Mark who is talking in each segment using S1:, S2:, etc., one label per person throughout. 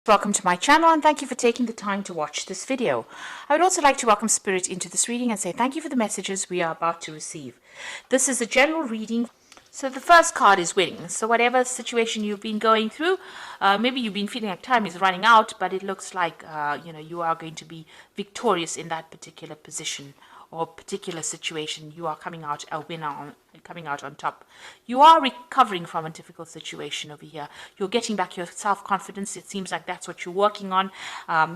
S1: Welcome to my channel and thank you for taking the time to watch this video. I would also like to welcome Spirit into this reading and say thank you for the messages we are about to receive. This is a general reading. So the first card is winning. So whatever situation you've been going through, maybe you've been feeling like time is running out, but it looks like you are going to be victorious in that particular position or particular situation. You are coming out a winner, coming out on top. You are recovering from a difficult situation over here. You're getting back your self-confidence. It seems like that's what you're working on.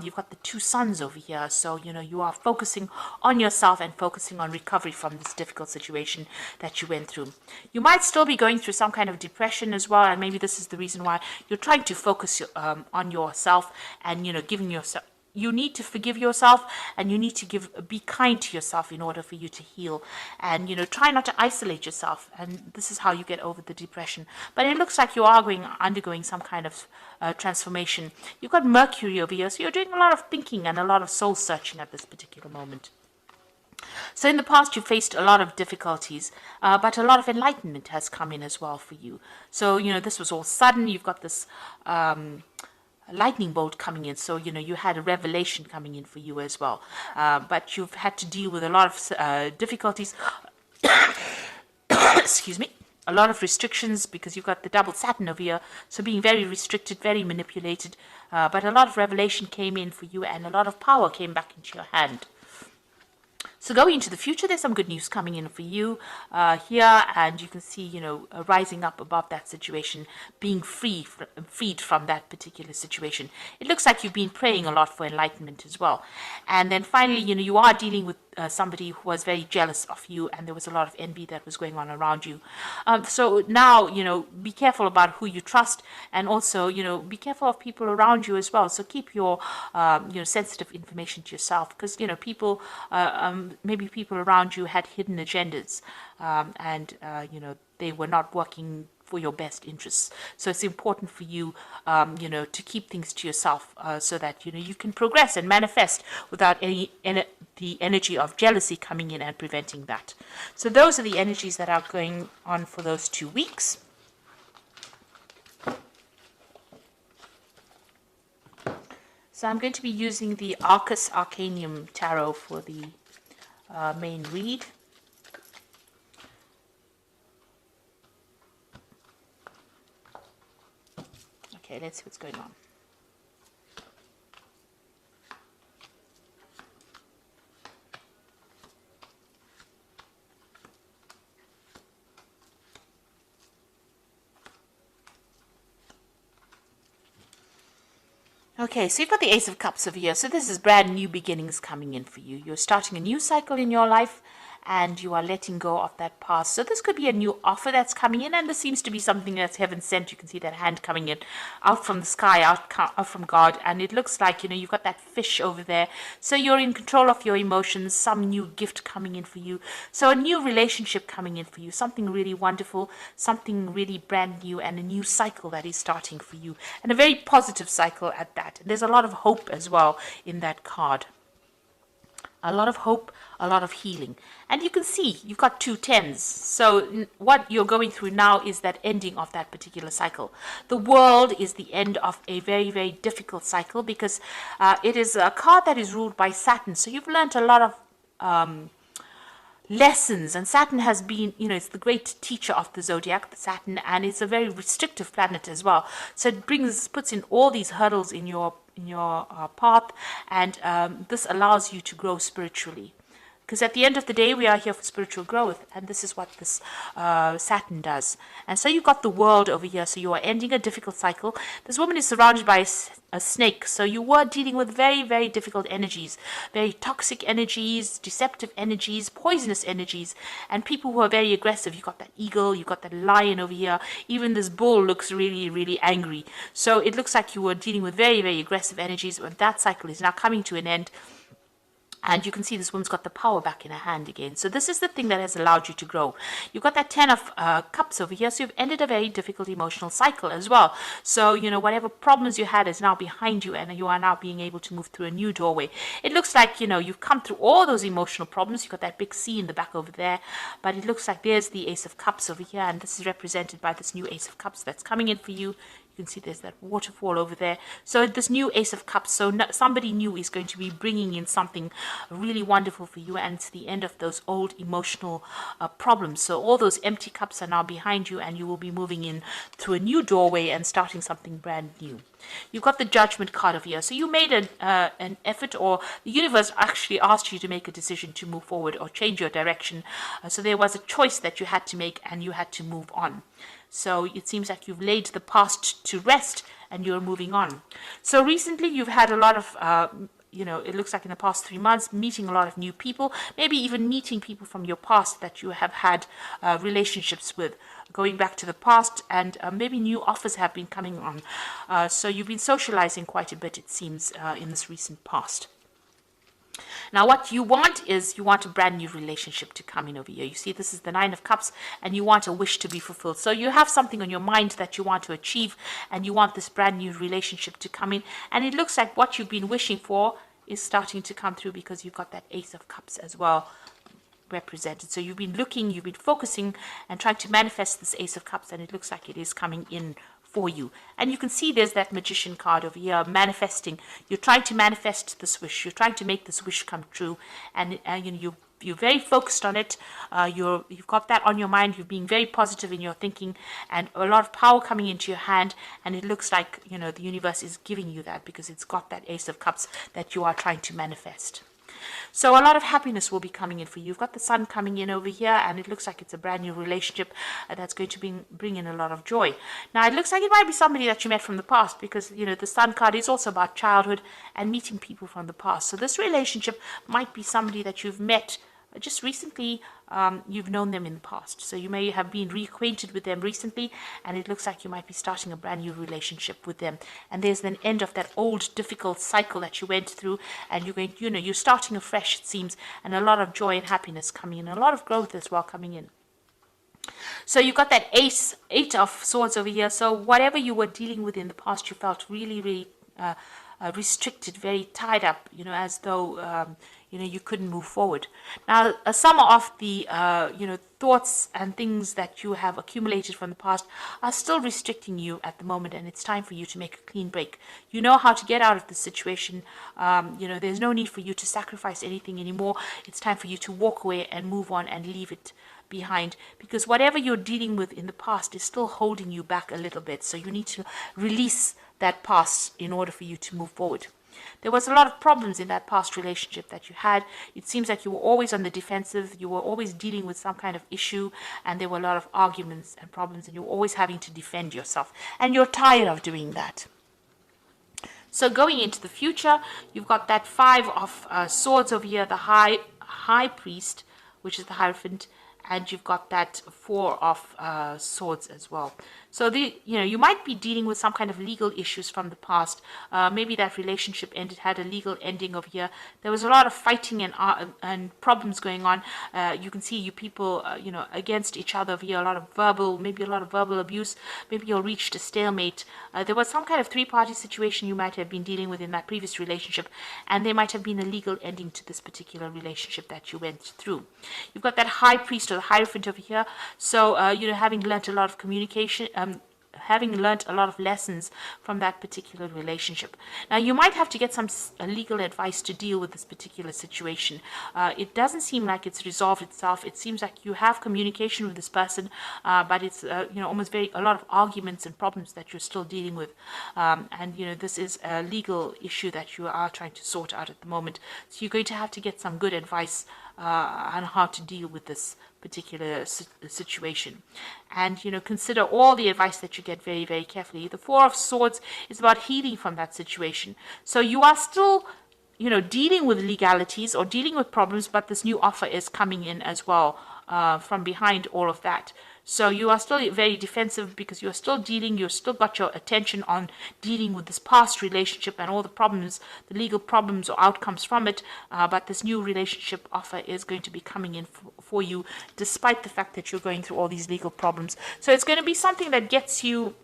S1: You've got the two suns over here, so you are focusing on yourself and focusing on recovery from this difficult situation that you went through. You might still be going through some kind of depression as well, and maybe this is the reason why you're trying to focus on yourself and giving yourself. You need to forgive yourself, and you need to be kind to yourself in order for you to heal. And try not to isolate yourself. And this is how you get over the depression. But it looks like you are undergoing some kind of transformation. You've got Mercury over here, so you're doing a lot of thinking and a lot of soul searching at this particular moment. So in the past, you faced a lot of difficulties, but a lot of enlightenment has come in as well for you. So this was all sudden. You've got this lightning bolt coming in, so you had a revelation coming in for you as well, but you've had to deal with a lot of difficulties excuse me, a lot of restrictions, because you've got the double Saturn over here, so being very restricted, very manipulated, but a lot of revelation came in for you and a lot of power came back into your hand. So going into the future, there's some good news coming in for you here, and you can see, rising up above that situation, being freed from that particular situation. It looks like you've been praying a lot for enlightenment as well. And then finally, you are dealing with somebody who was very jealous of you, and there was a lot of envy that was going on around you. So now, be careful about who you trust, and also, be careful of people around you as well. So keep your, sensitive information to yourself, because, people, maybe people around you had hidden agendas, and they were not working for your best interests. So it's important for you, to keep things to yourself, so that you can progress and manifest without the energy of jealousy coming in and preventing that. So those are the energies that are going on for those 2 weeks. So I'm going to be using the Arcus Arcanium Tarot for the main read. Okay, let's see what's going on. Okay, so you've got the Ace of Cups over here. So this is brand new beginnings coming in for you. You're starting a new cycle in your life, and you are letting go of that past. So this could be a new offer that's coming in, and this seems to be something that's heaven sent. You can see that hand coming in out from the sky, out from God, and it looks like you've got that fish over there. So you're in control of your emotions, some new gift coming in for you. So a new relationship coming in for you, something really wonderful, something really brand new, and a new cycle that is starting for you, and a very positive cycle at that. And there's a lot of hope as well in that card. A lot of hope, a lot of healing. And you can see you've got 2 10s. So what you're going through now is that ending of that particular cycle. The world is the end of a very, very difficult cycle, because it is a card that is ruled by Saturn. So you've learned a lot of lessons, and Saturn has been, it's the great teacher of the zodiac, the Saturn, and it's a very restrictive planet as well. So it puts in all these hurdles in your path, and this allows you to grow spiritually. Because at the end of the day, we are here for spiritual growth, and this is what this Saturn does. And so you've got the world over here, so you are ending a difficult cycle. This woman is surrounded by a snake, so you were dealing with very, very difficult energies, very toxic energies, deceptive energies, poisonous energies, and people who are very aggressive. You've got that eagle, you've got that lion over here. Even this bull looks really, really angry. So it looks like you were dealing with very, very aggressive energies, but that cycle is now coming to an end. And you can see this woman's got the power back in her hand again. So this is the thing that has allowed you to grow. You've got that 10 of Cups over here. So you've ended a very difficult emotional cycle as well. So, whatever problems you had is now behind you, and you are now being able to move through a new doorway. It looks like, you've come through all those emotional problems. You've got that big C in the back over there. But it looks like there's the Ace of Cups over here. And this is represented by this new Ace of Cups that's coming in for you. You can see there's that waterfall over there. So this new Ace of Cups, so somebody new is going to be bringing in something really wonderful for you, and it's the end of those old emotional problems. So all those empty cups are now behind you, and you will be moving in through a new doorway and starting something brand new. You've got the Judgment card over here. So you made an effort, or the universe actually asked you to make a decision to move forward or change your direction. So there was a choice that you had to make, and you had to move on. So it seems like you've laid the past to rest and you're moving on. So recently you've had a lot of, it looks like in the past 3 months, meeting a lot of new people, maybe even meeting people from your past that you have had relationships with, going back to the past, and maybe new offers have been coming on. So you've been socializing quite a bit, it seems, in this recent past. Now, what you want is, you want a brand new relationship to come in over here. You see, this is the Nine of Cups, and you want a wish to be fulfilled. So you have something on your mind that you want to achieve, and you want this brand new relationship to come in. And it looks like what you've been wishing for is starting to come through, because you've got that Ace of Cups as well represented. So you've been looking, you've been focusing and trying to manifest this Ace of Cups, and it looks like it is coming in for you. And you can see there's that Magician card over here, manifesting. You're trying to manifest this wish. You're trying to make this wish come true, and you're very focused on it. You've got that on your mind. You're being very positive in your thinking, and a lot of power coming into your hand. And it looks like the universe is giving you that, because it's got that Ace of Cups that you are trying to manifest. So a lot of happiness will be coming in for you. You've got the Sun coming in over here, and it looks like it's a brand new relationship that's going to bring in a lot of joy. Now, it looks like it might be somebody that you met from the past, because, the Sun card is also about childhood and meeting people from the past. So this relationship might be somebody that you've met just recently. You've known them in the past, so you may have been reacquainted with them recently, and it looks like you might be starting a brand new relationship with them. And there's an end of that old difficult cycle that you went through, and you're starting afresh, it seems, and a lot of joy and happiness coming in, a lot of growth as well coming in. So you've got that Eight of Swords over here. So whatever you were dealing with in the past, you felt really, really restricted, very tied up, as though you couldn't move forward. Now, some of the thoughts and things that you have accumulated from the past are still restricting you at the moment, and it's time for you to make a clean break. You know how to get out of the situation. There's no need for you to sacrifice anything anymore. It's time for you to walk away and move on and leave it behind, because whatever you're dealing with in the past is still holding you back a little bit. So you need to release that past in order for you to move forward. There was a lot of problems in that past relationship that you had. It seems like you were always on the defensive. You were always dealing with some kind of issue, and there were a lot of arguments and problems, and you were always having to defend yourself. And you're tired of doing that. So going into the future, you've got that Five of Swords over here, the High Priest, which is the Hierophant, and you've got that Four of Swords as well. So you might be dealing with some kind of legal issues from the past. Maybe that relationship had a legal ending over here. There was a lot of fighting and problems going on. You can see you people, against each other over here. Maybe a lot of verbal abuse. Maybe you reached a stalemate. There was some kind of three-party situation you might have been dealing with in that previous relationship, and there might have been a legal ending to this particular relationship that you went through. You've got that High Priest or the Hierophant over here. So having learnt a lot of communication. Having learnt a lot of lessons from that particular relationship. Now, you might have to get some legal advice to deal with this particular situation. It doesn't seem like it's resolved itself. It seems like you have communication with this person, but it's almost a lot of arguments and problems that you're still dealing with. And this is a legal issue that you are trying to sort out at the moment. So you're going to have to get some good advice on how to deal with this particular situation, and consider all the advice that you get very, very carefully. The Four of Swords is about healing from that situation. So you are still dealing with legalities or dealing with problems, but this new offer is coming in as well from behind all of that. So you are still very defensive, because you're still got your attention on dealing with this past relationship and all the problems, the legal problems or outcomes from it. But this new relationship offer is going to be coming in for you, despite the fact that you're going through all these legal problems. So it's going to be something that gets you,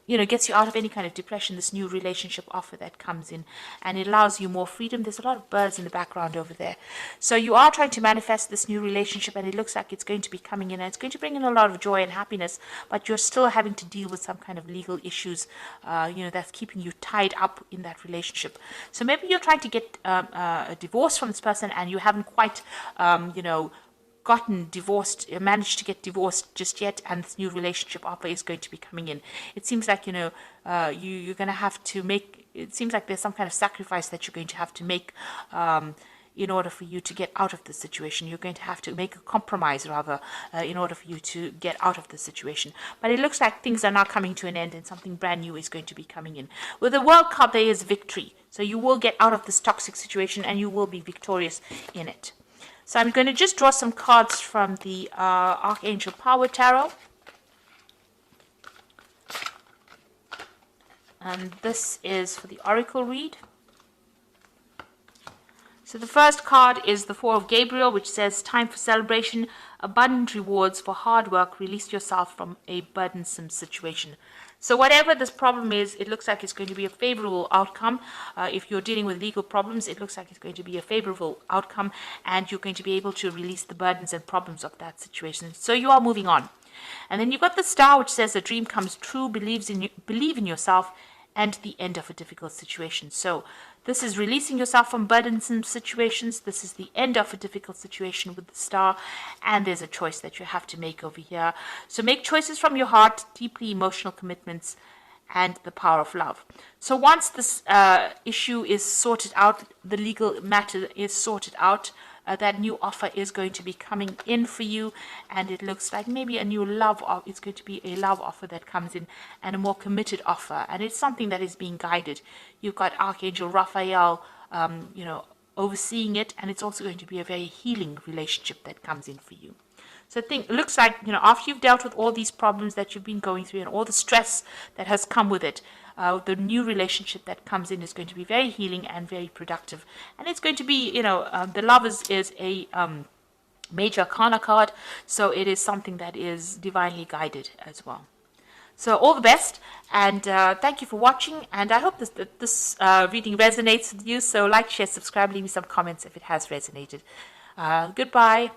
S1: gets you out of any kind of depression, this new relationship offer that comes in, and it allows you more freedom. There's a lot of birds in the background over there. So you are trying to manifest this new relationship, and it looks like it's going to be coming in, and it's going to bring in a lot of joy and happiness, but you're still having to deal with some kind of legal issues, that's keeping you tied up in that relationship. So maybe you're trying to get a divorce from this person, and you haven't quite, gotten divorced, managed to get divorced just yet, and this new relationship offer is going to be coming in. It seems like, you're going to have to make, it seems like there's some kind of sacrifice that you're going to have to make in order for you to get out of the situation. You're going to have to make a compromise, rather, in order for you to get out of the situation. But it looks like things are now coming to an end, and something brand new is going to be coming in. With the World card, there is victory. So you will get out of this toxic situation, and you will be victorious in it. So I'm going to just draw some cards from the Archangel Power Tarot. And this is for the Oracle read. So the first card is the Four of Gabriel, which says, time for celebration, abundant rewards for hard work, release yourself from a burdensome situation. So whatever this problem is, it looks like it's going to be a favorable outcome. If you're dealing with legal problems, it looks like it's going to be a favorable outcome, and you're going to be able to release the burdens and problems of that situation. So you are moving on. And then you've got the Star, which says a dream comes true, believe in yourself, and the end of a difficult situation. So this is releasing yourself from burdensome situations. This is the end of a difficult situation with the Star, and there's a choice that you have to make over here. So make choices from your heart, deeply emotional commitments, and the power of love. So once this issue is sorted out, the legal matter is sorted out, that new offer is going to be coming in for you, and it looks like maybe a new love offer. It's going to be a love offer that comes in, and a more committed offer, and it's something that is being guided. You've got Archangel Raphael, overseeing it, and it's also going to be a very healing relationship that comes in for you. So it looks like, after you've dealt with all these problems that you've been going through and all the stress that has come with it, the new relationship that comes in is going to be very healing and very productive. And it's going to be, the Lovers is a major arcana card, so it is something that is divinely guided as well. So all the best, and thank you for watching, and I hope this reading resonates with you. So like, share, subscribe, leave me some comments if it has resonated. Goodbye.